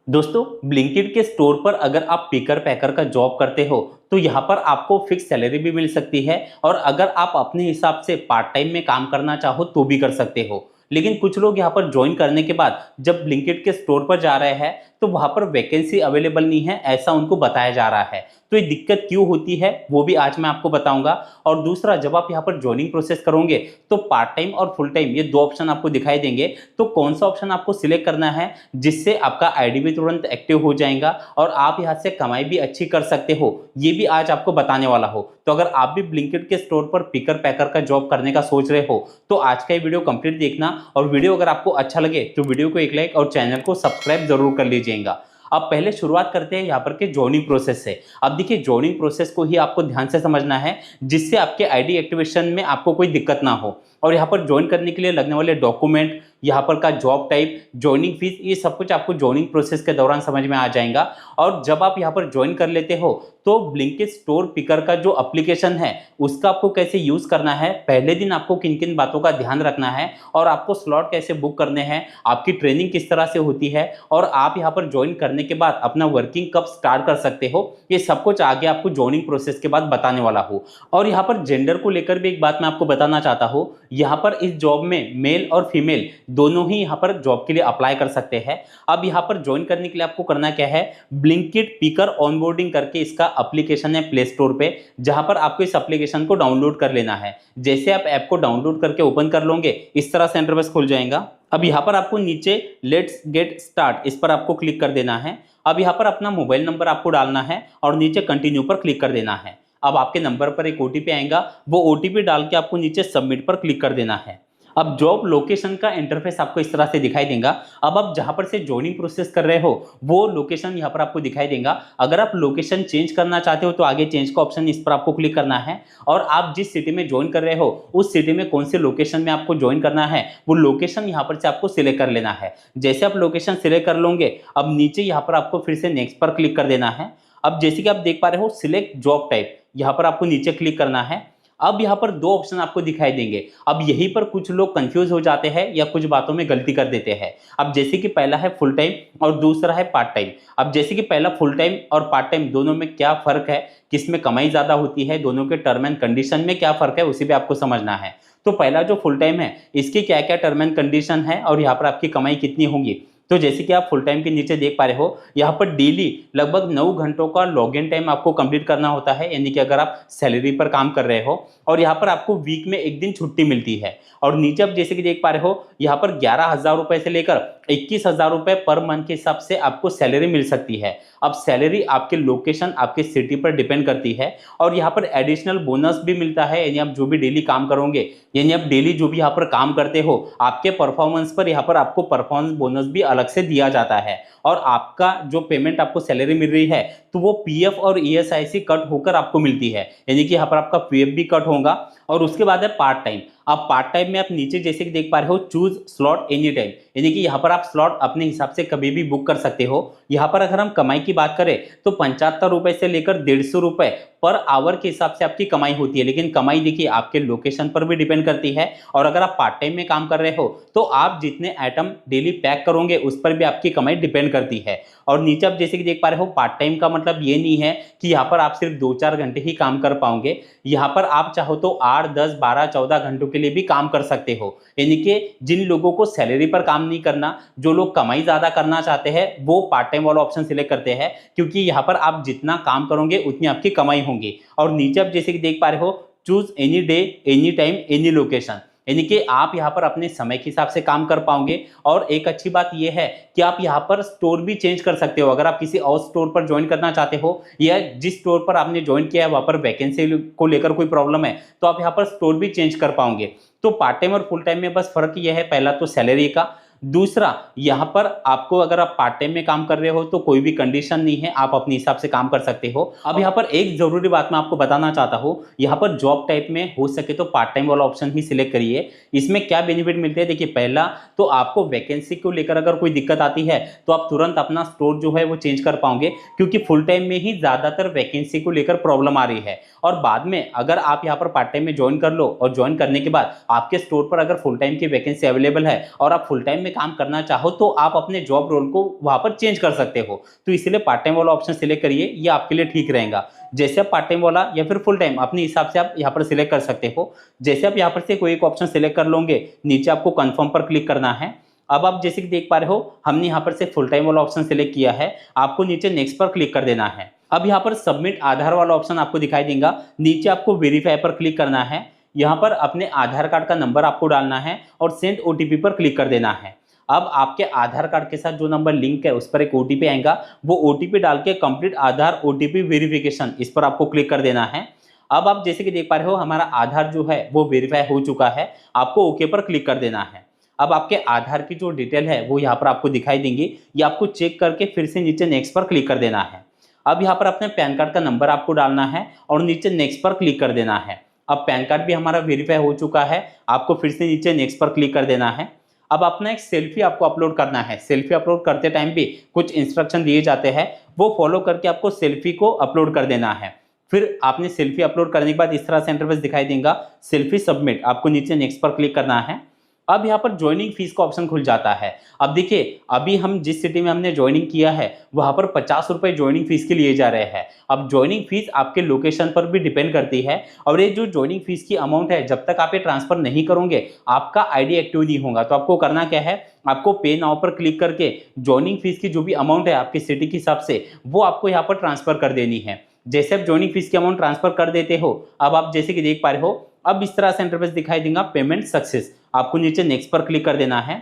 दोस्तों, ब्लिंकिट के स्टोर पर अगर आप पिकर पैकर का जॉब करते हो तो यहाँ पर आपको फिक्स सैलरी भी मिल सकती है। और अगर आप अपने हिसाब से पार्ट टाइम में काम करना चाहो तो भी कर सकते हो। लेकिन कुछ लोग यहाँ पर ज्वाइन करने के बाद जब ब्लिंकिट के स्टोर पर जा रहे हैं तो वहाँ पर वैकेंसी अवेलेबल नहीं है, ऐसा उनको बताया जा रहा है। तो ये दिक्कत क्यों होती है वो भी आज मैं आपको बताऊंगा। और दूसरा, जब आप यहाँ पर ज्वाइनिंग प्रोसेस करोगे तो पार्ट टाइम और फुल टाइम ये दो ऑप्शन आपको दिखाई देंगे। तो कौन सा ऑप्शन आपको सिलेक्ट करना है जिससे आपका आईडी भी तुरंत एक्टिव हो जाएगा और आप यहाँ से कमाई भी अच्छी कर सकते हो, ये भी आज आपको बताने वाला हो। तो अगर आप भी ब्लिंकिट के स्टोर पर पिकर पैकर का जॉब करने का सोच रहे हो तो आज का ये वीडियो कंप्लीट देखना। और वीडियो अगर आपको अच्छा लगे तो वीडियो को एक लाइक और चैनल को सब्सक्राइब जरूर कर लीजिएगा। अब पहले शुरुआत करते हैं यहाँ पर के ज्वाइनिंग प्रोसेस से। अब देखिए, ज्वाइनिंग प्रोसेस को ही आपको ध्यान से समझना है जिससे आपके आईडी एक्टिवेशन में आपको कोई दिक्कत ना हो। और यहाँ पर ज्वाइन करने के लिए लगने वाले डॉक्यूमेंट, यहाँ पर का जॉब टाइप, ज्वाइनिंग फीस, ये सब कुछ आपको ज्वाइनिंग प्रोसेस के दौरान समझ में आ जाएगा। और जब आप यहाँ पर ज्वाइन कर लेते हो तो ब्लिंकिट स्टोर पिकर का जो एप्लीकेशन है उसका आपको कैसे यूज करना है, पहले दिन आपको किन किन बातों का ध्यान रखना है और आपको स्लॉट कैसे बुक करने हैं, आपकी ट्रेनिंग किस तरह से होती है और आप यहाँ पर ज्वाइन करने के बाद अपना वर्किंग कब स्टार्ट कर सकते हो, ये सब कुछ आगे आपको ज्वाइनिंग प्रोसेस के बाद बताने वाला हूँ। और यहाँ पर जेंडर को लेकर भी एक बात मैं आपको बताना चाहता हूँ। यहाँ पर इस जॉब में मेल और फीमेल दोनों ही यहाँ पर जॉब के लिए अप्लाई कर सकते हैं। अब यहाँ पर ज्वाइन करने के लिए आपको करना क्या है, ब्लिंकिट पिकर ऑनबोर्डिंग करके इसका एप्लीकेशन है प्ले स्टोर पे, जहां पर आपको इस एप्लीकेशन को डाउनलोड कर लेना है। जैसे आप ऐप को डाउनलोड करके ओपन कर लोगे इस तरह से इंटरफेस खुल जाएगा। अब यहाँ पर आपको नीचे लेट्स गेट स्टार्ट, इस पर आपको क्लिक कर देना है। अब यहाँ पर अपना मोबाइल नंबर आपको डालना है और नीचे कंटिन्यू पर क्लिक कर देना है। अब आपके नंबर पर एक ओटीपी आएगा, वो ओटीपी डाल के आपको नीचे सबमिट पर क्लिक कर देना है। अब जॉब लोकेशन का इंटरफेस आपको इस तरह से दिखाई देगा। अब आप जहां पर से ज्वाइनिंग प्रोसेस कर रहे हो वो लोकेशन यहां पर आपको दिखाई देगा। अगर आप लोकेशन चेंज करना चाहते हो तो आगे चेंज का ऑप्शन, इस पर आपको क्लिक करना है। और आप जिस सिटी में ज्वाइन कर रहे हो उस सिटी में कौन से लोकेशन में आपको ज्वाइन करना है वो लोकेशन यहाँ पर से आपको सिलेक्ट कर लेना है। जैसे आप लोकेशन सिलेक्ट कर लोगे, अब नीचे यहाँ पर आपको फिर से नेक्स्ट पर क्लिक कर देना है। अब जैसे कि आप देख पा रहे हो सिलेक्ट जॉब टाइप, यहाँ पर आपको नीचे क्लिक करना है। अब यहाँ पर दो ऑप्शन आपको दिखाई देंगे। अब यहीं पर कुछ लोग कंफ्यूज हो जाते हैं या कुछ बातों में गलती कर देते हैं। अब जैसे कि पहला है फुल टाइम और दूसरा है पार्ट टाइम। अब जैसे कि पहला फुल टाइम और पार्ट टाइम दोनों में क्या फर्क है, किसमें कमाई ज्यादा होती है, दोनों के टर्म एंड कंडीशन में क्या फर्क है, उसी पे आपको समझना है। तो पहला जो फुल टाइम है इसकी क्या क्या टर्म एंड कंडीशन है और यहाँ पर आपकी कमाई कितनी होगी। तो जैसे कि आप फुल टाइम के नीचे देख पा रहे हो, यहाँ पर डेली लगभग 9 घंटों का लॉगिन टाइम आपको कंप्लीट करना होता है, यानी कि अगर आप सैलरी पर काम कर रहे हो। और यहाँ पर आपको वीक में एक दिन छुट्टी मिलती है। और नीचे आप जैसे कि देख पा रहे हो, यहाँ पर 11,000 रुपए से लेकर 21,000 रुपए पर मंथ के हिसाब से आपको सैलरी मिल सकती है। अब सैलरी आपके लोकेशन, आपके सिटी पर डिपेंड करती है। और यहाँ पर एडिशनल बोनस भी मिलता है, यानी आप जो भी डेली काम करोगे, यानी आप डेली जो भी यहाँ पर काम करते हो आपके परफॉर्मेंस पर यहाँ पर आपको परफॉर्मेंस बोनस भी अलग से दिया जाता है। और आपका जो पेमेंट आपको सैलरी मिल रही है तो वो पीएफ और ईएसआईसी कट होकर आपको मिलती है, यानी कि यहाँ पर आपका पीएफ भी कट होगा। और उसके बाद है पार्ट टाइम। अब पार्ट टाइम में आप नीचे जैसे कि देख पा रहे हो चूज स्लॉट एनी टाइम, यानी कि यहाँ पर आप स्लॉट अपने हिसाब से कभी भी बुक कर सकते हो। यहाँ पर अगर हम कमाई की बात करें तो 75 रुपए से लेकर 150 रुपए पर आवर के हिसाब से आपकी कमाई होती है। लेकिन कमाई देखिए आपके लोकेशन पर भी डिपेंड करती है। और अगर आप पार्ट टाइम में काम कर रहे हो तो आप जितने आइटम डेली पैक करोगे उस पर भी आपकी कमाई डिपेंड करती है। और नीचे आप जैसे कि देख पा रहे हो, पार्ट टाइम का मतलब ये नहीं है कि यहाँ पर आप सिर्फ 2-4 घंटे ही काम कर पाओगे। यहाँ पर आप चाहो तो 8, 10, 12, 14 घंटों के लिए भी काम कर सकते हो। यानी कि जिन लोगों को सैलरी पर काम नहीं करना, जो लोग कमाई ज्यादा करना चाहते हैं, वो पार्ट टाइम वाला ऑप्शन सिलेक्ट करते हैं, क्योंकि यहाँ पर आप जितना काम करोगे उतनी आपकी कमाई होगी। और नीचे आप जैसे कि देख पा रहे हो choose any day, any time, any location, यानी कि आप यहाँ पर अपने समय के हिसाब से काम कर पाओगे। और एक अच्छी बात यह है कि आप यहाँ पर स्टोर भी चेंज कर सकते हो। अगर आप किसी और स्टोर पर ज्वाइन करना चाहते हो या जिस स्टोर पर आपने ज्वाइन किया है वहां पर वैकेंसी को लेकर कोई प्रॉब्लम है तो आप यहाँ पर स्टोर भी चेंज कर पाओगे। तो पार्ट टाइम और फुल टाइम में बस फर्क यह है, पहला तो सैलरी का, दूसरा यहाँ पर आपको अगर आप पार्ट टाइम में काम कर रहे हो तो कोई भी कंडीशन नहीं है, आप अपने हिसाब से काम कर सकते हो। अब यहाँ पर एक जरूरी बात मैं आपको बताना चाहता हूँ, यहाँ पर जॉब टाइप में हो सके तो पार्ट टाइम वाला ऑप्शन ही सिलेक्ट करिए। इसमें क्या बेनिफिट मिलते हैं, देखिए पहला तो आपको वैकेंसी को लेकर अगर कोई दिक्कत आती है तो आप तुरंत अपना स्टोर जो है वो चेंज कर पाओगे, क्योंकि फुल टाइम में ही ज्यादातर वैकेंसी को लेकर प्रॉब्लम आ रही है। और बाद में अगर आप यहाँ पर पार्ट टाइम में ज्वाइन कर लो और ज्वाइन करने के बाद आपके स्टोर पर अगर फुल टाइम की वैकेंसी अवेलेबल है और आप फुल टाइम में काम करना चाहो तो आप अपने जॉब रोल को वहां पर चेंज कर सकते हो। तो इसलिए पार्ट टाइम वाला ऑप्शन सिलेक्ट करिए, ये आपके लिए ठीक रहेगा। जैसे आप पार्ट टाइम वाला या फिर फुल टाइम अपने हिसाब से आप यहाँ पर सिलेक्ट कर सकते हो। जैसे आप यहाँ पर से कोई एक ऑप्शन सिलेक्ट कर लोगे, नीचे आपको कंफर्म पर क्लिक करना है। अब आप जैसे कि देख पा रहे हो हमने यहाँ पर से फुल टाइम वाला ऑप्शन सिलेक्ट किया है, आपको नीचे नेक्स्ट पर क्लिक कर देना है। अब यहाँ पर सबमिट आधार वाला ऑप्शन आपको दिखाई देगा, नीचे आपको वेरीफाई पर क्लिक करना है। यहाँ पर अपने आधार कार्ड का नंबर आपको डालना है और सेंड ओटीपी पर क्लिक कर देना है। अब आपके आधार कार्ड के साथ जो नंबर लिंक है उस पर एक ओटीपी आएगा, वो ओटीपी डाल के कंप्लीट आधार ओटीपी वेरिफिकेशन इस पर आपको क्लिक कर देना है। अब आप जैसे कि देख पा रहे हो हमारा आधार जो है वो वेरीफाई हो चुका है, आपको ओके पर क्लिक कर देना है। अब आपके आधार की जो डिटेल है वो यहाँ पर आपको दिखाई देंगी, ये आपको चेक करके फिर से नीचे नेक्स्ट पर क्लिक कर देना है। अब यहाँ पर अपने पैन कार्ड का नंबर आपको डालना है और नीचे नेक्स्ट पर क्लिक कर देना है। अब पैन कार्ड भी हमारा वेरीफाई हो चुका है, आपको फिर से नीचे नेक्स्ट पर क्लिक कर देना है। अब अपना एक सेल्फी आपको अपलोड करना है। सेल्फी अपलोड करते टाइम भी कुछ इंस्ट्रक्शन दिए जाते हैं, वो फॉलो करके आपको सेल्फी को अपलोड कर देना है। फिर आपने सेल्फी अपलोड करने के बाद इस तरह से इंटरफेस दिखाई देगा, सेल्फी सबमिट, आपको नीचे नेक्स्ट पर क्लिक करना है। अब यहाँ पर ज्वाइनिंग फीस का ऑप्शन खुल जाता है। अब देखिए अभी हम जिस सिटी में हमने ज्वाइनिंग किया है वहाँ पर 50 रुपये ज्वाइनिंग फीस के लिए जा रहे हैं। अब ज्वाइनिंग फीस आपके लोकेशन पर भी डिपेंड करती है, और ये जो ज्वाइनिंग फीस की अमाउंट है जब तक आप ये ट्रांसफर नहीं करोगे आपका आईडी एक्टिव नहीं होगा। तो आपको करना क्या है, आपको पे नाउ पर क्लिक करके ज्वाइनिंग फीस की जो भी अमाउंट है आपकी सिटी के हिसाब से वो आपको यहाँ पर ट्रांसफर कर देनी है। जैसे आप ज्वाइनिंग फीस की अमाउंट ट्रांसफर कर देते हो, अब आप जैसे कि देख पा रहे हो अब इस तरह से इंटरफेस दिखाई देगा, पेमेंट सक्सेस, आपको नीचे नेक्स्ट पर क्लिक कर देना है।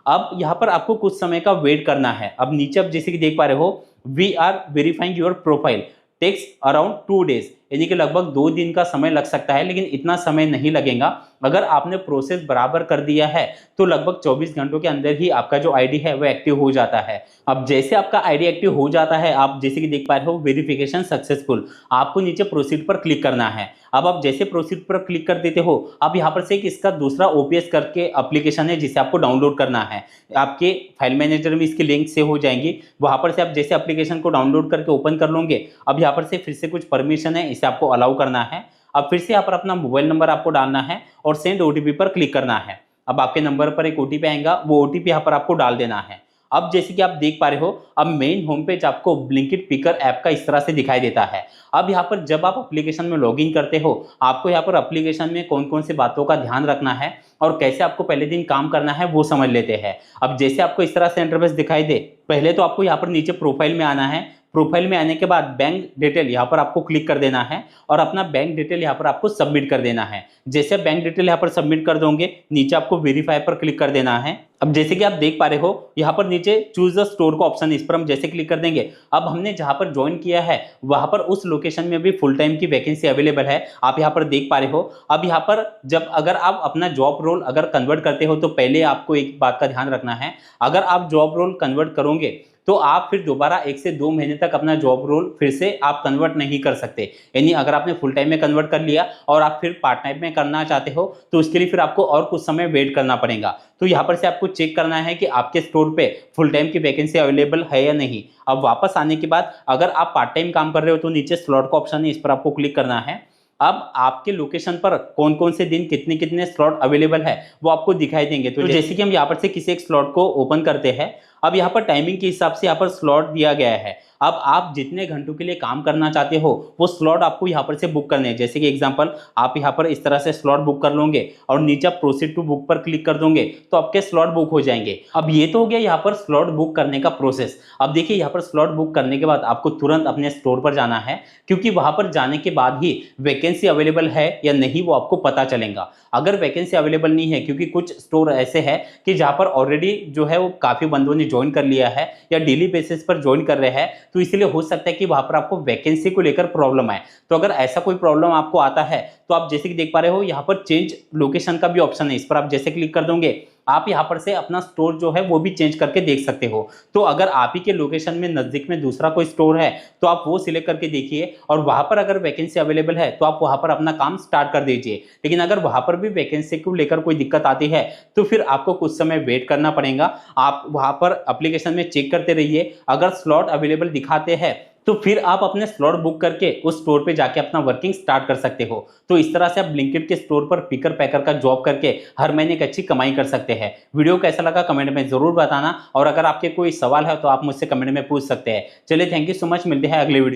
अब यहाँ पर आपको कुछ समय का वेट करना है। अब नीचे आप जैसे कि देख पा रहे हो we are verifying your profile takes around 2 days, यानी कि लगभग 2 दिन का समय लग सकता है, लेकिन इतना समय नहीं लगेगा। अगर आपने प्रोसेस बराबर कर दिया है तो लगभग 24 घंटों के अंदर ही आपका जो आईडी है वो एक्टिव हो जाता है। अब जैसे आपका आईडी एक्टिव हो जाता है, आप जैसे कि देख पा रहे हो वेरिफिकेशन सक्सेसफुल, आपको नीचे प्रोसीड पर क्लिक करना है। अब आप जैसे प्रोसीड पर क्लिक कर देते हो, अब यहाँ पर से एक इसका दूसरा ओपीएस करके एप्लीकेशन है जिसे आपको डाउनलोड करना है। आपके फाइल मैनेजर में इसकी लिंक सेव हो जाएंगी, वहां पर से आप जैसे एप्लीकेशन को डाउनलोड करके ओपन कर लोगे। अब यहाँ पर से फिर से कुछ परमिशन है, इसे आपको अलाउ करना है। अब फिर से यहाँ पर अपना मोबाइल नंबर आपको डालना है और सेंड ओटीपी पर क्लिक करना है। अब आपके नंबर पर एक ओटीपी आएगा, वो ओटीपी यहाँ पर आपको डाल देना है। अब जैसे कि आप देख पा रहे हो अब मेन होम पेज आपको ब्लिंकिट पिकर ऐप का इस तरह से दिखाई देता है। अब यहाँ पर जब आप एप्लीकेशन में लॉगिन करते हो, आपको यहाँ पर एप्लीकेशन में कौन कौन सी बातों का ध्यान रखना है और कैसे आपको पहले दिन काम करना है वो समझ लेते हैं। अब जैसे आपको इस तरह से इंटरफेस दिखाई दे, पहले तो आपको यहाँ पर नीचे प्रोफाइल में आना है। प्रोफाइल में आने के बाद बैंक डिटेल यहाँ पर आपको क्लिक कर देना है और अपना बैंक डिटेल यहाँ पर आपको सबमिट कर देना है। जैसे बैंक डिटेल यहाँ पर सबमिट कर दोगे, नीचे आपको वेरीफाई पर क्लिक कर देना है। अब जैसे कि आप देख पा रहे हो यहाँ पर नीचे चूज द स्टोर का ऑप्शन, इस पर हम जैसे क्लिक कर देंगे, अब हमने जहाँ पर ज्वाइन किया है वहां पर उस लोकेशन में भी फुल टाइम की वैकेंसी अवेलेबल है, आप यहाँ पर देख पा रहे हो। अब यहाँ पर जब अगर आप अपना जॉब रोल अगर कन्वर्ट करते हो तो पहले आपको एक बात का ध्यान रखना है, अगर आप जॉब रोल कन्वर्ट करोगे तो आप फिर दोबारा 1 से 2 महीने तक अपना जॉब रोल फिर से आप कन्वर्ट नहीं कर सकते। यानी अगर आपने फुल टाइम में कन्वर्ट कर लिया और आप फिर पार्ट टाइम में करना चाहते हो तो उसके लिए फिर आपको और कुछ समय वेट करना पड़ेगा। तो यहाँ पर से आपको चेक करना है कि आपके स्टोर पे फुल टाइम की वैकेंसी अवेलेबल है या नहीं। अब वापस आने के बाद अगर आप पार्ट टाइम काम कर रहे हो तो नीचे स्लॉट का ऑप्शन है, इस पर आपको क्लिक करना है। अब आपके लोकेशन पर कौन कौन से दिन कितने कितने स्लॉट अवेलेबल है वो आपको दिखाई देंगे। तो जैसे कि हम यहाँ पर से किसी एक स्लॉट को ओपन करते हैं, अब यहाँ पर टाइमिंग के हिसाब से यहाँ पर स्लॉट दिया गया है। अब आप जितने घंटों के लिए काम करना चाहते हो वो स्लॉट आपको यहाँ पर से बुक करने हैं। जैसे कि एग्जांपल आप यहाँ पर इस तरह से स्लॉट बुक कर लोगे और नीचे प्रोसीड टू बुक पर क्लिक कर दोगे तो आपके स्लॉट बुक हो जाएंगे। अब ये तो हो गया यहाँ पर स्लॉट बुक करने का प्रोसेस। अब देखिए यहाँ पर स्लॉट बुक करने के बाद आपको तुरंत अपने स्टोर पर जाना है, क्योंकि वहां पर जाने के बाद ही वैकेंसी अवेलेबल है या नहीं वो आपको पता चलेगा। अगर वैकेंसी अवेलेबल नहीं है, क्योंकि कुछ स्टोर ऐसे है कि जहाँ पर ऑलरेडी जो है वो काफी बंदों ने ज्वाइन कर लिया है या डेली बेसिस पर ज्वाइन कर रहे हैं, तो इसलिए हो सकता है कि वहां पर आपको वैकेंसी को लेकर प्रॉब्लम आए। तो अगर ऐसा कोई प्रॉब्लम आपको आता है तो आप जैसे कि देख पा रहे हो यहाँ पर चेंज लोकेशन का भी ऑप्शन है, इस पर आप जैसे क्लिक कर दोगे आप यहाँ पर से अपना स्टोर जो है वो भी चेंज करके देख सकते हो। तो अगर आप ही के लोकेशन में नजदीक में दूसरा कोई स्टोर है तो आप वो सिलेक्ट करके देखिए और वहां पर अगर वैकेंसी अवेलेबल है तो आप वहां पर अपना काम स्टार्ट कर दीजिए। लेकिन अगर वहां पर भी वैकेंसी को लेकर कोई दिक्कत आती है तो फिर आपको कुछ समय वेट करना पड़ेगा। आप वहां पर एप्लीकेशन में चेक करते रहिए, अगर स्लॉट अवेलेबल दिखाते हैं तो फिर आप अपने स्लॉट बुक करके उस स्टोर पे जाके अपना वर्किंग स्टार्ट कर सकते हो। तो इस तरह से आप ब्लिंकिट के स्टोर पर पिकर पैकर का जॉब करके हर महीने एक अच्छी कमाई कर सकते हैं। वीडियो कैसा लगा कमेंट में जरूर बताना, और अगर आपके कोई सवाल है तो आप मुझसे कमेंट में पूछ सकते हैं। चलिए, थैंक यू सो मच, मिलते हैं अगले वीडियो।